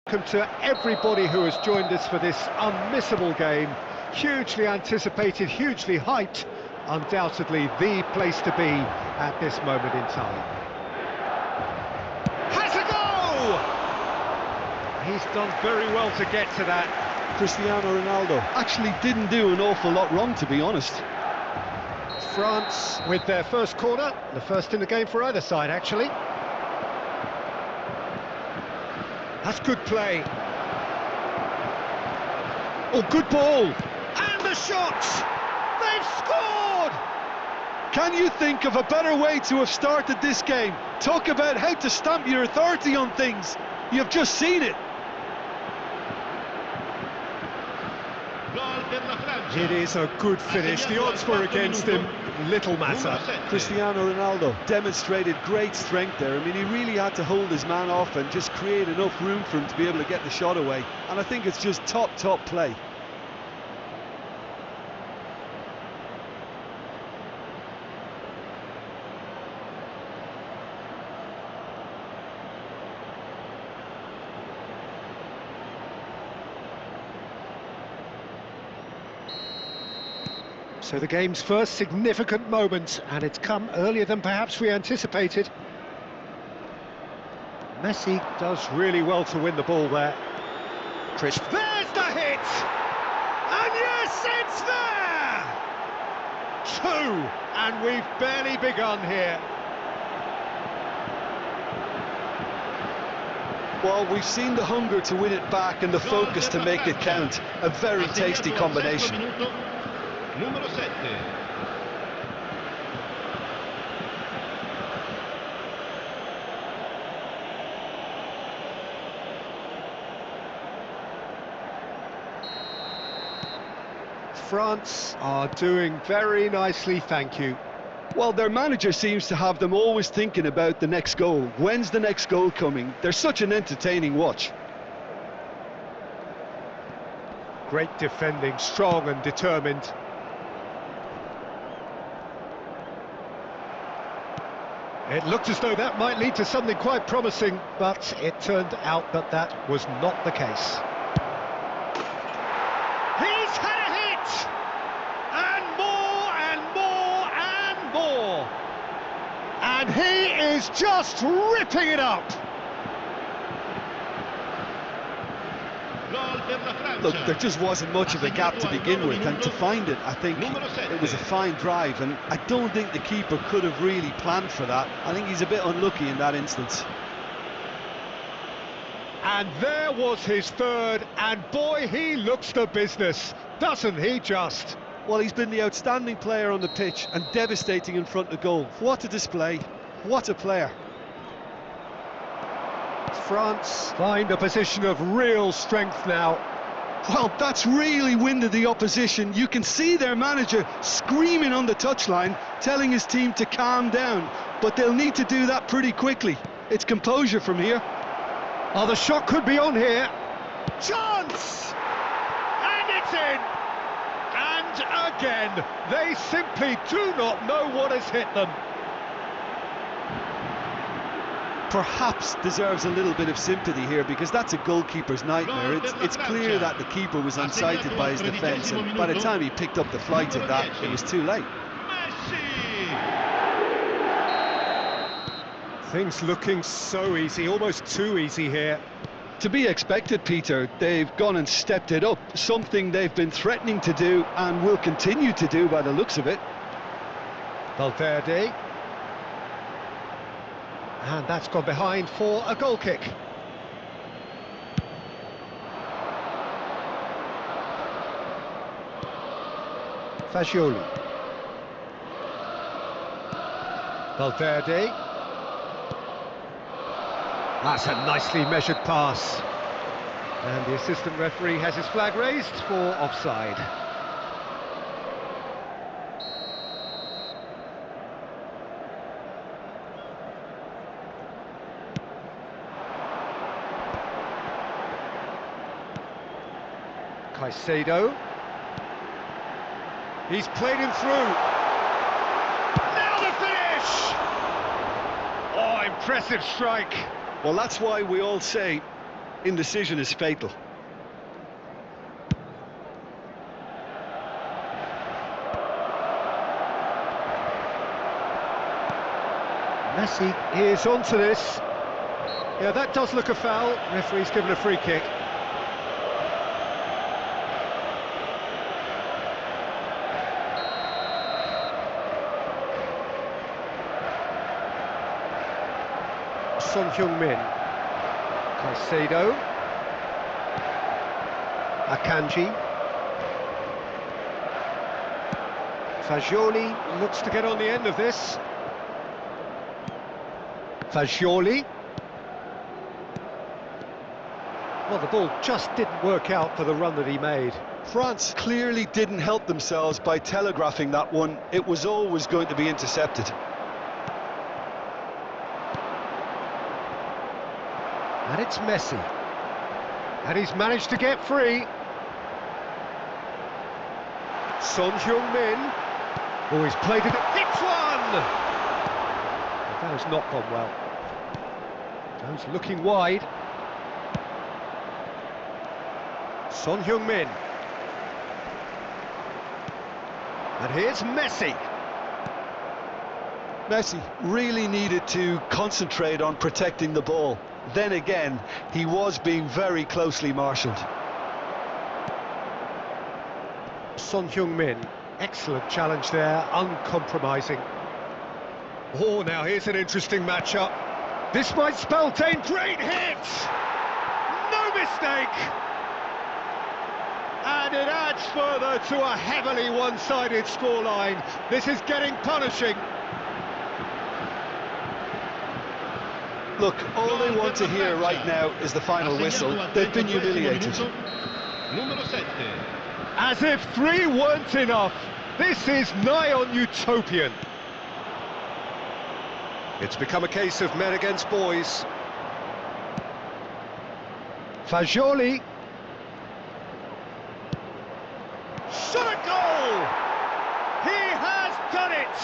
Welcome to everybody who has joined us for this unmissable game. Hugely anticipated, hugely hyped. Undoubtedly the place to be at this moment in time. Has a goal! He's done very well to get to that. Cristiano Ronaldo actually didn't do an awful lot wrong, to be honest. France with their first corner, the first in the game for either side actually. That's good play. Oh, good ball. And the shot! They've scored! Can you think of a better way to have started this game? Talk about how to stamp your authority on things. You've just seen it. It is a good finish. The odds were against him. Little matter. Cristiano Ronaldo demonstrated great strength there. I mean, he really had to hold his man off and just create enough room for him to be able to get the shot away. And I think it's just top play. So the game's first significant moment, and it's come earlier than perhaps we anticipated. Messi does really well to win the ball there. Crisp, there's the hit! And yes, it's there! Two, and we've barely begun here. Well, we've seen the hunger to win it back and the focus to make it count. A very tasty combination. Numero 7. France are doing very nicely, thank you. Well, their manager seems to have them always thinking about the next goal. When's the next goal coming? They're such an entertaining watch. Great defending, strong and determined. It looked as though that might lead to something quite promising, but it turned out that that was not the case. He's had a hit! And more and more and more! And he is just ripping it up! Look, there just wasn't much of a gap to begin with, and to find it, I think it was a fine drive, and I don't think the keeper could have really planned for that. I think he's a bit unlucky in that instance. And there was his third, and boy, he looks the business, doesn't he just? Well, he's been the outstanding player on the pitch and devastating in front of goal. What a display, what a player. France find a position of real strength now. Well, that's really winded the opposition. You can see their manager screaming on the touchline, telling his team to calm down, but they'll need to do that pretty quickly. It's composure from here. Oh, the shot could be on here. Chance! And it's in! And again, they simply do not know what has hit them. Perhaps deserves a little bit of sympathy here, because that's a goalkeeper's nightmare. It's clear that the keeper was unsighted by his defence, and by the time he picked up the flight of that, it was too late. Things looking so easy, almost too easy here. To be expected, Peter. They've gone and stepped it up, something they've been threatening to do and will continue to do by the looks of it. Valverde. And that's gone behind for a goal kick. Fagioli. Valverde. That's a nicely measured pass. And the assistant referee has his flag raised for offside. Caicedo. He's played him through. Now the finish! Oh, impressive strike. Well, that's why we all say indecision is fatal. Messi is onto this. Yeah, that does look a foul. Referee's given a free kick. Son Heung-min. Caicedo. Akanji. Fagioli looks to get on the end of this. Fagioli. Well, the ball just didn't work out for the run that he made. France clearly didn't help themselves by telegraphing that one. It was always going to be intercepted. And it's Messi. And he's managed to get free. Son Heung-min. Oh, he's played it. Hits one! That has not gone well. Jones looking wide. Son Heung-min. And here's Messi. Messi really needed to concentrate on protecting the ball. Then again, he was being very closely marshalled. Son Heung-min. Excellent challenge there, uncompromising. Oh, now here's an interesting matchup. This might spell danger. Great hit! No mistake! And it adds further to a heavily one-sided scoreline. This is getting punishing. Look, all they want to hear right now is the final whistle. They've been humiliated. Numero 7. As if 3 weren't enough. This is nigh on utopian. It's become a case of men against boys. Fagioli. Shot a goal! He has done it!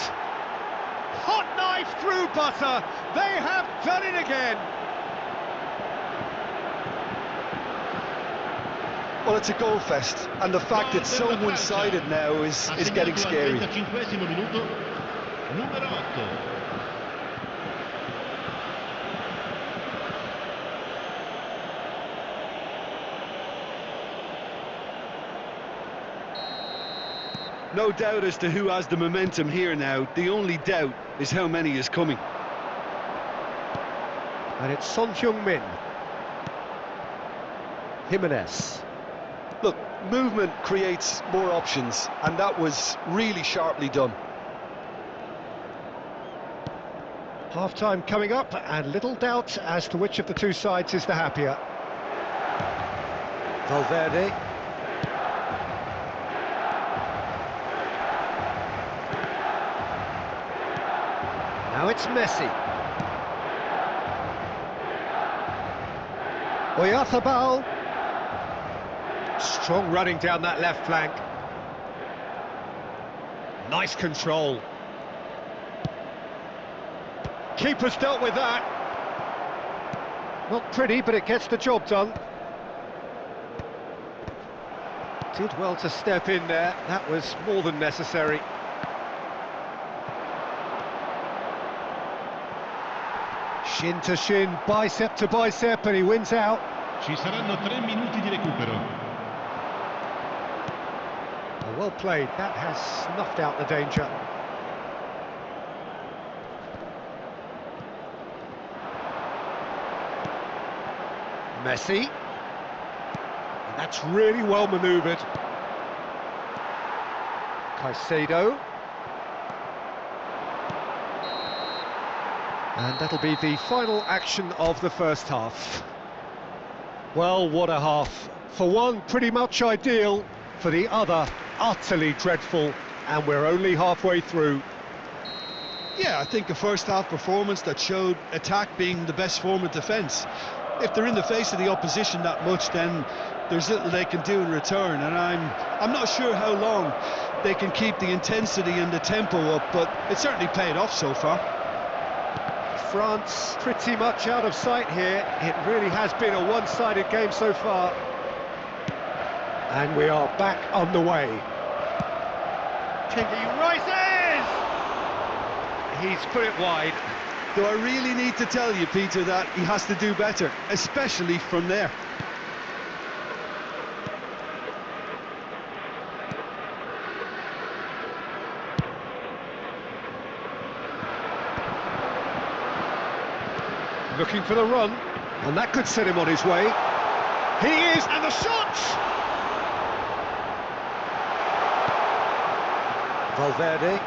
Hot knife through butter. They have done it again. Well, it's a goal fest, and the fact it's so one-sided now is getting scary. Numero 8. No doubt as to who has the momentum here now. The only doubt is how many is coming. And it's Son Heung-min. Jimenez. Look, movement creates more options, and that was really sharply done. Half-time coming up, and little doubt as to which of the two sides is the happier. Valverde. Now it's Messi. Oyarzabal. Strong running down that left flank. Nice control. Keeper's dealt with that. Not pretty, but it gets the job done. Did well to step in there. That was more than necessary. Shin to shin, bicep to bicep, and he wins out. Ci saranno 3 minuti di recupero. Well played, that has snuffed out the danger. Messi. And that's really well manoeuvred. Caicedo. And that'll be the final action of the first half. Well, what a half. For one, pretty much ideal. For the other, utterly dreadful. And we're only halfway through. Yeah, I think a first-half performance that showed attack being the best form of defence. If they're in the face of the opposition that much, then there's little they can do in return. And I'm not sure how long they can keep the intensity and the tempo up, but it certainly paid off so far. France pretty much out of sight here. It really has been a one-sided game so far. And we are back on the way. Chingy rises! He's put it wide. Do I really need to tell you, Peter, that he has to do better, especially from there? Looking for the run, and that could set him on his way. He is, and the shot! Valverde.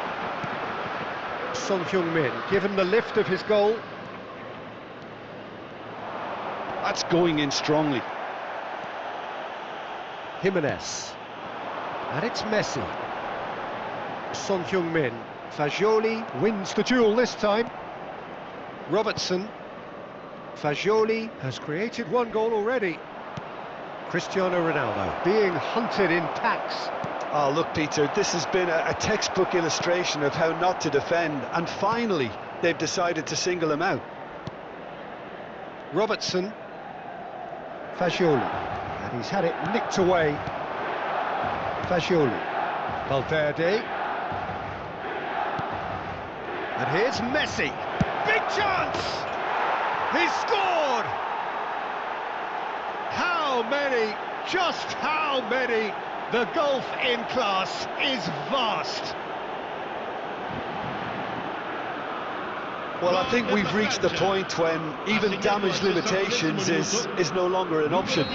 Son Heung-min, given the lift of his goal. That's going in strongly. Jimenez. And it's Messi. Son Heung-min. Fagioli wins the duel this time. Robertson. Fagioli has created one goal already. Cristiano Ronaldo being hunted in packs. Oh, look, Peter, this has been a textbook illustration of how not to defend, and finally they've decided to single him out. Robertson. Fagioli. And he's had it nicked away. Fagioli. Valverde. And here's Messi. Big chance! He's scored! How many, just how many? The gulf in class is vast. Well, I think we've reached the point when even damage limitations is no longer an option.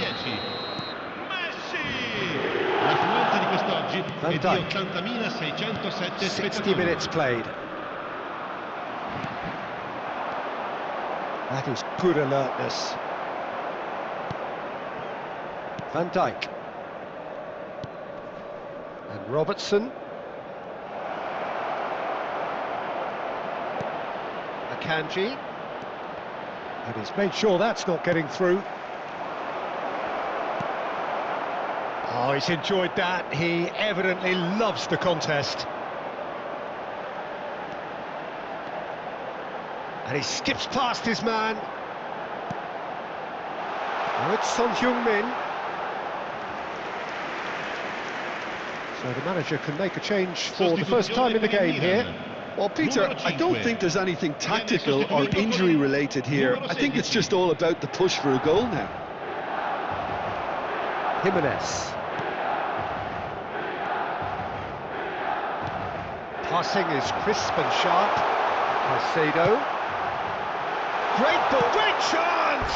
Van Dijk. 60 minutes played. That is good alertness. Van Dijk. And Robertson. Akanji. And he's made sure that's not getting through. Oh, he's enjoyed that. He evidently loves the contest. And he skips past his man. Now it's Son Heung-min. So the manager can make a change for the first time in the game here. Well, Peter, I don't think there's anything tactical or injury related here. I think it's just all about the push for a goal now. Jimenez. Passing is crisp and sharp. Caicedo. Great ball, great chance!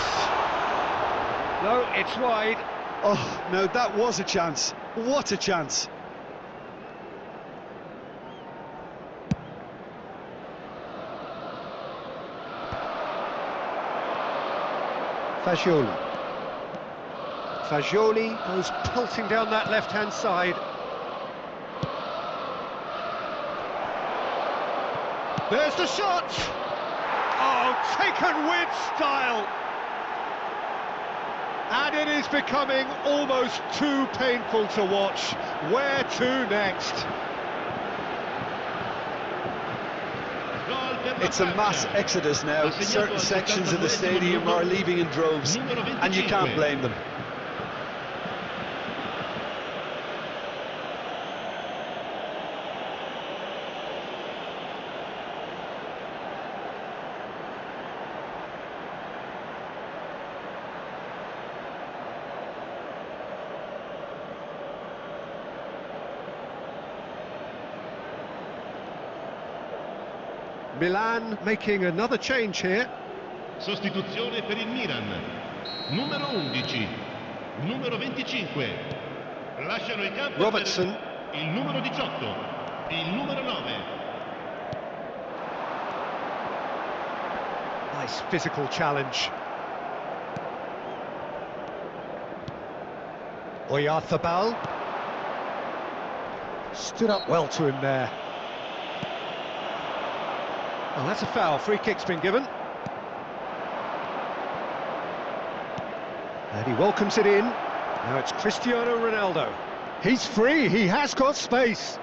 No, it's wide. Oh, no, that was a chance. What a chance. Fagioli. Fagioli goes pelting down that left-hand side. There's the shot! Oh, taken with style! And it is becoming almost too painful to watch. Where to next? It's a mass exodus now. Certain sections of the stadium are leaving in droves, and you can't blame them. Milan making another change here. Sostituzione per il Milan. Numero 11, numero 25. Lasciano il campo Robertson. il numero 18, il numero 9. Nice physical challenge. Oyarzabal. Stood up well to him there. Oh, that's a foul. Free kick's been given. And he welcomes it in. Now it's Cristiano Ronaldo. He's free. He has got space.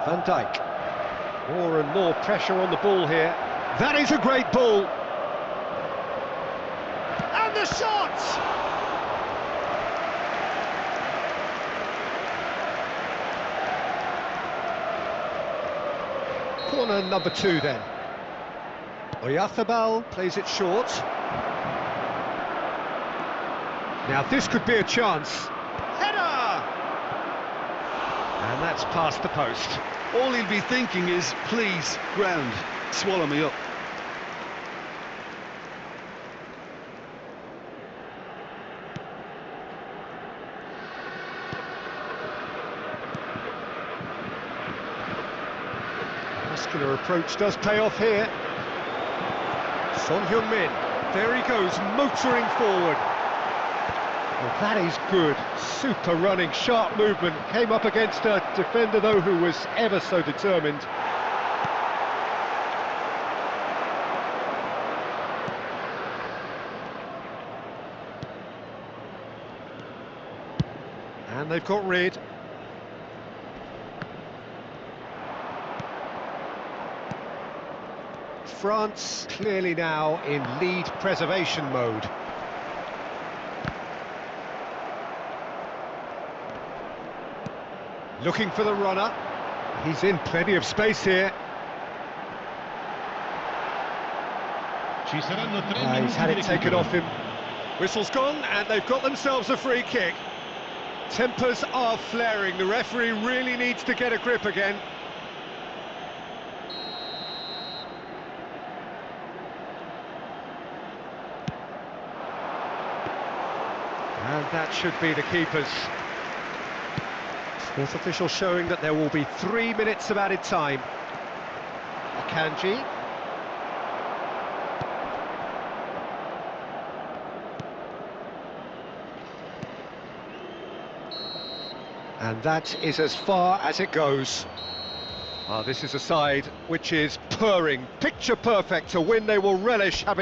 Van Dijk. More and more pressure on the ball here. That is a great ball. And the shot! Corner number 2 then. Oyarzabal plays it short. Now this could be a chance. Header! And that's past the post. All he'll be thinking is, please, ground, swallow me up. Muscular approach does pay off here. Son Heung-min, there he goes, motoring forward. Well, that is good, super running, sharp movement. Came up against a defender though who was ever so determined. And they've got rid. France clearly now in lead preservation mode. Looking for the runner. He's in plenty of space here. Ci saranno 3 He's minuti had di it taken recupero. off him. Whistle's gone and they've got themselves a free kick. Tempers are flaring. The referee really needs to get a grip again. And that should be the keeper's. Fourth official showing that there will be 3 minutes of added time. Akanji. And that is as far as it goes. This is a side which is purring, picture perfect. To win, they will relish having